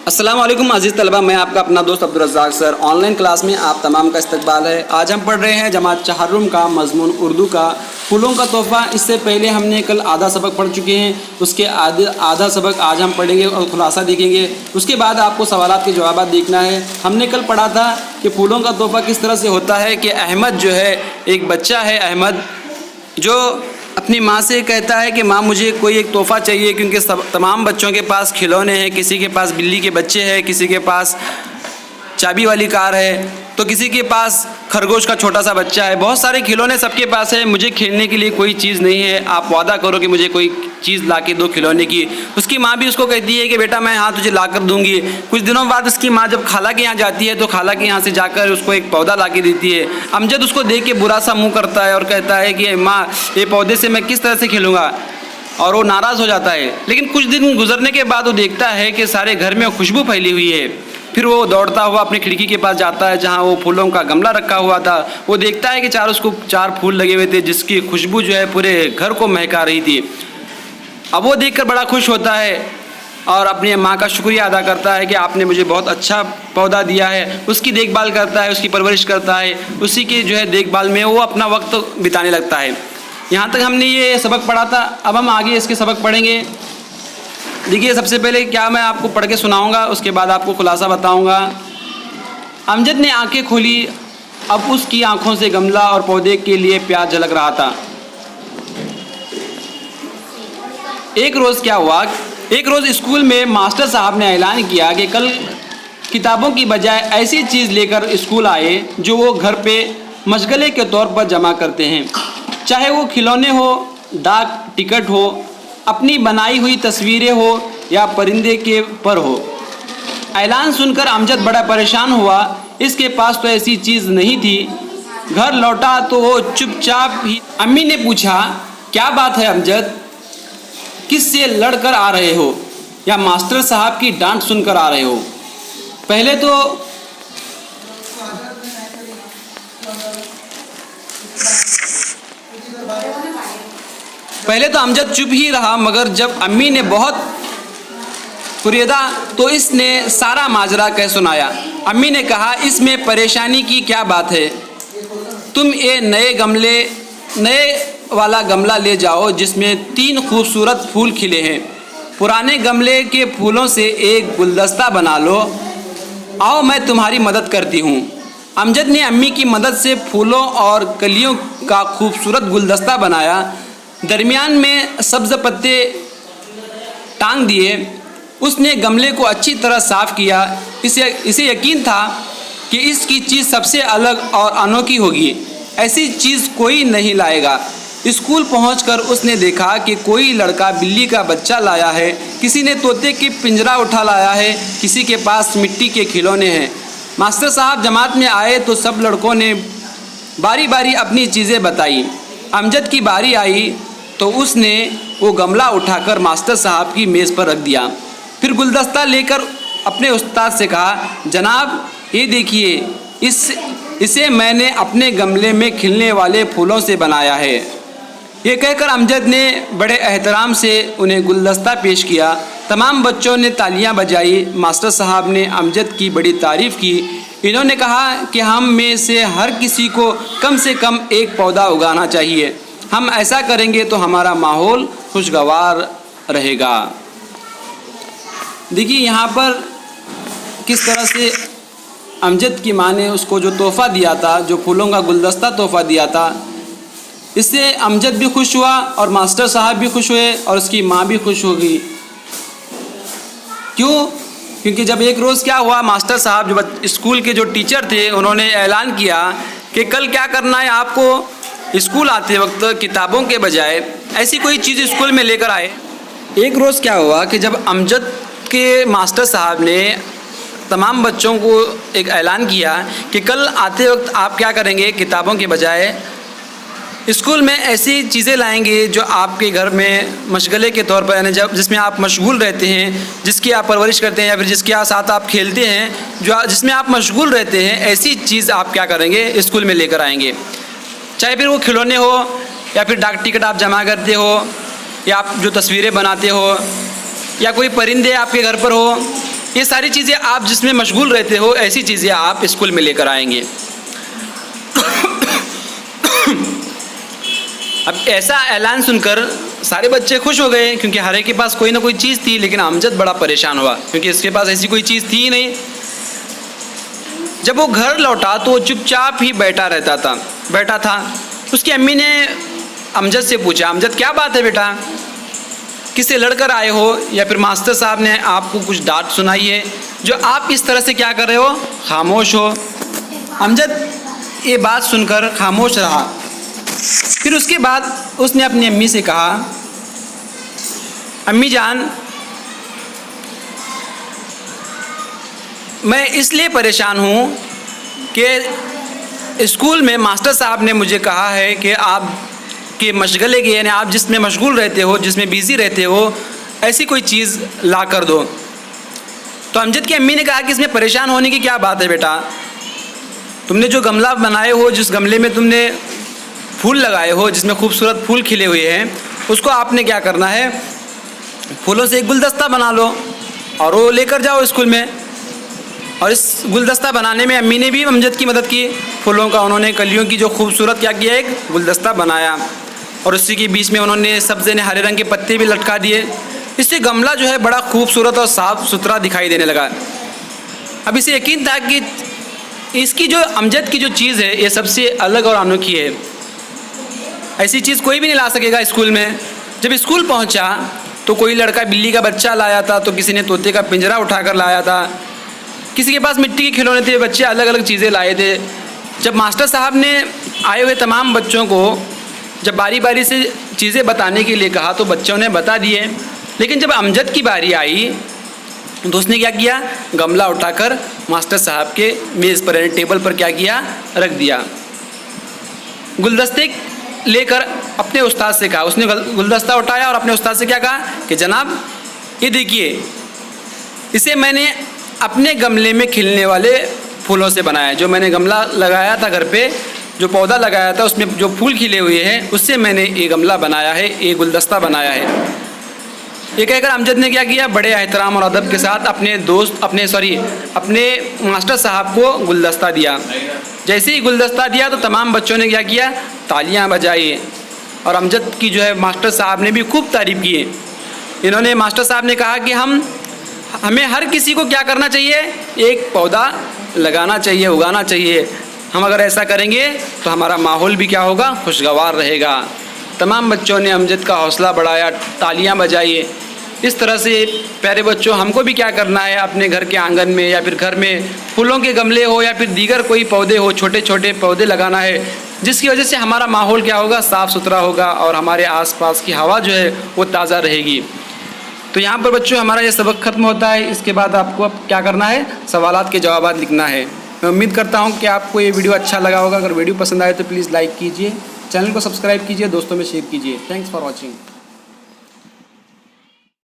अस्सलाम वालेकुम अज़ीज़ तलबा, मैं आपका अपना दोस्त अब्दुल रज़्ज़ाक सर। ऑनलाइन क्लास में आप तमाम का इस्तकबाल है। आज हम पढ़ रहे हैं जमात चहार्रुम का मज़मून उर्दू का फूलों का तोहफ़ा। इससे पहले हमने कल आधा सबक पढ़ चुके हैं, उसके आधा सबक आज हम पढ़ेंगे और खुलासा देखेंगे। उसके बाद आपको सवालात के जवाब देखना है। हमने कल पढ़ा था कि फूलों का तोहफ़ा किस तरह से होता है कि अहमद जो है, एक बच्चा है अहमद, जो अपनी माँ से कहता है कि माँ मुझे कोई एक तोहफ़ा चाहिए, क्योंकि तमाम बच्चों के पास खिलौने हैं। किसी के पास बिल्ली के बच्चे हैं, किसी के पास चाबी वाली कार है, तो किसी के पास खरगोश का छोटा सा बच्चा है। बहुत सारे खिलौने सबके पास है। मुझे खेलने के लिए कोई चीज़ नहीं है, आप वादा करो कि मुझे कोई चीज़ ला के दो खिलौने की। उसकी माँ भी उसको कहती है कि बेटा मैं हाँ तुझे ला कर दूँगी। कुछ दिनों बाद उसकी माँ जब खाला के यहाँ जाती है तो खाला के यहाँ से जाकर उसको एक पौधा ला के देती है। अमजद उसको देख के बुरा सा मुँह करता है और कहता है कि माँ ये पौधे से मैं किस तरह से खेलूँगा, और वो नाराज़ हो जाता है। लेकिन कुछ दिन गुजरने के बाद वो देखता है कि सारे घर में खुशबू फैली हुई है। फिर वो दौड़ता हुआ अपनी खिड़की के पास जाता है जहाँ वो फूलों का गमला रखा हुआ था। वो देखता है कि उसको चार फूल लगे हुए थे, जिसकी खुशबू जो है पूरे घर को महका रही थी। अब वो देखकर बड़ा खुश होता है और अपनी माँ का शुक्रिया अदा करता है कि आपने मुझे बहुत अच्छा पौधा दिया है। उसकी देखभाल करता है, उसकी परवरिश करता है, उसी की जो है देखभाल में वो अपना वक्त बिताने लगता है। यहाँ तक हमने ये सबक पढ़ा था। अब हम आगे इसके सबक पढ़ेंगे। देखिए, सबसे पहले क्या मैं आपको पढ़ के सुनाऊंगा, उसके बाद आपको खुलासा बताऊंगा। अमजद ने आंखें खोली। अब उसकी आंखों से गमला और पौधे के लिए प्यार झलक रहा था। एक रोज़ क्या हुआ, एक रोज़ स्कूल में मास्टर साहब ने ऐलान किया कि कल किताबों की बजाय ऐसी चीज़ लेकर स्कूल आए जो वो घर पे मशगले के तौर पर जमा करते हैं, चाहे वो खिलौने हो, डाक टिकट हो, अपनी बनाई हुई तस्वीरें हो या परिंदे के पर हो। ऐलान सुनकर अमजद बड़ा परेशान हुआ। इसके पास तो ऐसी चीज़ नहीं थी। घर लौटा तो वो चुपचाप ही। अम्मी ने पूछा, क्या बात है अमजद, किससे लड़कर आ रहे हो या मास्टर साहब की डांट सुनकर आ रहे हो? पहले तो अमजद चुप ही रहा, मगर जब अम्मी ने बहुत कुरेदा तो इसने सारा माजरा कह सुनाया। अम्मी ने कहा, इसमें परेशानी की क्या बात है? तुम ये नए वाला गमला ले जाओ जिसमें 3 खूबसूरत फूल खिले हैं। पुराने गमले के फूलों से एक गुलदस्ता बना लो। आओ मैं तुम्हारी मदद करती हूँ। अमजद ने अम्मी की मदद से फूलों और कलियों का खूबसूरत गुलदस्ता बनाया। दरमियान में सब्ज़ पत्ते टांग दिए। उसने गमले को अच्छी तरह साफ़ किया। इसे यकीन था कि इसकी चीज़ सबसे अलग और अनोखी होगी, ऐसी चीज़ कोई नहीं लाएगा। स्कूल पहुंचकर उसने देखा कि कोई लड़का बिल्ली का बच्चा लाया है, किसी ने तोते की पिंजरा उठा लाया है, किसी के पास मिट्टी के खिलौने हैं। मास्टर साहब जमात में आए तो सब लड़कों ने बारी बारी अपनी चीज़ें बताई। अमजद की बारी आई तो उसने वो गमला उठाकर मास्टर साहब की मेज़ पर रख दिया। फिर गुलदस्ता लेकर अपने उस्ताद से कहा, जनाब ये देखिए, इसे मैंने अपने गमले में खिलने वाले फूलों से बनाया है। ये कहकर अमजद ने बड़े एहतराम से उन्हें गुलदस्ता पेश किया। तमाम बच्चों ने तालियां बजाई। मास्टर साहब ने अमजद की बड़ी तारीफ़ की। इन्होंने कहा कि हम में से हर किसी को कम से कम एक पौधा उगाना चाहिए। हम ऐसा करेंगे तो हमारा माहौल खुशगवार रहेगा। देखिए यहाँ पर किस तरह से अमजद की माँ ने उसको जो तोहफ़ा दिया था, जो फूलों का गुलदस्ता तोहफ़ा दिया था, इससे अमजद भी खुश हुआ और मास्टर साहब भी खुश हुए और उसकी माँ भी खुश हो गई। क्यों? क्योंकि जब एक रोज़ क्या हुआ, मास्टर साहब जो स्कूल के जो टीचर थे उन्होंने ऐलान किया कि कल क्या करना है, आपको स्कूल आते वक्त किताबों के बजाय ऐसी कोई चीज़ स्कूल में लेकर आए। एक रोज़ क्या हुआ कि जब अमजद के मास्टर साहब ने तमाम बच्चों को एक ऐलान किया कि कल आते वक्त आप क्या करेंगे, किताबों के बजाय स्कूल में ऐसी चीज़ें लाएंगे जो आपके घर में मशगले के तौर पर, यानी जब जिसमें आप मशगूल रहते हैं, जिसकी आप परवरिश करते हैं या फिर जिसके साथ आप खेलते हैं, जिसमें आप मशगूल रहते हैं, ऐसी चीज़ आप क्या करेंगे, स्कूल में लेकर आएंगे। चाहे फिर वो खिलौने हो या फिर डाक टिकट आप जमा करते हो या आप जो तस्वीरें बनाते हो या कोई परिंदे आपके घर पर हो ये सारी चीज़ें आप जिसमें मशगूल रहते हो, ऐसी चीज़ें आप स्कूल में लेकर आएंगे। अब ऐसा ऐलान सुनकर सारे बच्चे खुश हो गए, क्योंकि हर एक के पास कोई ना कोई चीज़ थी। लेकिन अमजद बड़ा परेशान हुआ, क्योंकि इसके पास ऐसी कोई चीज़ थी ही नहीं। जब वो घर लौटा तो वो चुपचाप ही बैठा था। उसकी अम्मी ने अमजद से पूछा, अमजद क्या बात है बेटा, किससे लड़कर आए हो या फिर मास्टर साहब ने आपको कुछ डांट सुनाई है जो आप इस तरह से क्या कर रहे हो, खामोश हो। अमजद ये बात सुनकर खामोश रहा। फिर उसके बाद उसने अपनी अम्मी से कहा, अम्मी जान, मैं इसलिए परेशान हूँ कि स्कूल में मास्टर साहब ने मुझे कहा है कि आप के मशगले के, यानी आप जिसमें मशगूल रहते हो, जिसमें बिज़ी रहते हो, ऐसी कोई चीज़ ला कर दो। तो अमजद की अम्मी ने कहा कि इसमें परेशान होने की क्या बात है बेटा, तुमने जो गमला बनाए हो, जिस गमले में तुमने फूल लगाए हो, जिसमें खूबसूरत फूल खिले हुए हैं, उसको आपने क्या करना है, फूलों से एक गुलदस्ता बना लो और वो लेकर जाओ स्कूल में। और इस गुलदस्ता बनाने में अम्मी ने भी अमजद की मदद की। फूलों का उन्होंने कलियों की जो खूबसूरत क्या किया, एक गुलदस्ता बनाया और उसी के बीच में उन्होंने सब्ज़े ने हरे रंग के पत्ते भी लटका दिए। इससे गमला जो है बड़ा खूबसूरत और साफ़ सुथरा दिखाई देने लगा। अब इसे यकीन था कि इसकी जो अमजद की जो चीज़ है ये सबसे अलग और अनोखी है, ऐसी चीज़ कोई भी नहीं ला सकेगा स्कूल में। जब स्कूल पहुंचा तो कोई लड़का बिल्ली का बच्चा लाया था, तो किसी ने तोते का पिंजरा उठाकर लाया था, किसी के पास मिट्टी के खिलौने थे, बच्चे अलग अलग चीज़ें लाए थे। जब मास्टर साहब ने आए हुए तमाम बच्चों को जब बारी बारी से चीज़ें बताने के लिए कहा तो बच्चों ने बता दिए। लेकिन जब अमजद की बारी आई तो उसने क्या किया, गमला उठाकर मास्टर साहब के मेज़ पर, टेबल पर क्या किया, रख दिया। गुलदस्ते लेकर अपने उस्ताद से कहा, उसने गुलदस्ता उठाया और अपने उस्ताद से क्या कहा कि जनाब ये देखिए, इसे मैंने अपने गमले में खिलने वाले फूलों से बनाया है। जो मैंने गमला लगाया था घर पे, जो पौधा लगाया था उसमें जो फूल खिले हुए हैं, उससे मैंने ये गमला बनाया है, ये गुलदस्ता बनाया है। ये कहकर अमजद ने क्या किया, बड़े एहतराम और अदब के साथ अपने मास्टर साहब को गुलदस्ता दिया। जैसे ही गुलदस्ता दिया तो तमाम बच्चों ने क्या किया, तालियां बजाई और अमजद की जो है मास्टर साहब ने भी खूब तारीफ़ की। इन्होंने, मास्टर साहब ने कहा कि हमें हर किसी को क्या करना चाहिए, एक पौधा लगाना चाहिए, उगाना चाहिए। हम अगर ऐसा करेंगे तो हमारा माहौल भी क्या होगा, खुशगवार रहेगा। तमाम बच्चों ने अमजद का हौसला बढ़ाया, तालियां बजाई। इस तरह से प्यारे बच्चों, हमको भी क्या करना है, अपने घर के आंगन में या फिर घर में फूलों के गमले हो या फिर दीगर कोई पौधे हो, छोटे छोटे पौधे लगाना है, जिसकी वजह से हमारा माहौल क्या होगा, साफ़ सुथरा होगा और हमारे आसपास की हवा जो है वो ताज़ा रहेगी। तो यहाँ पर बच्चों हमारा ये सबक ख़त्म होता है। इसके बाद आपको अब क्या करना है, सवालात के जवाब लिखना है। मैं उम्मीद करता हूँ कि आपको ये वीडियो अच्छा लगा होगा। अगर वीडियो पसंद आए तो प्लीज़ लाइक कीजिए, चैनल को सब्सक्राइब कीजिए, दोस्तों में शेयर कीजिए। Thanks for watching.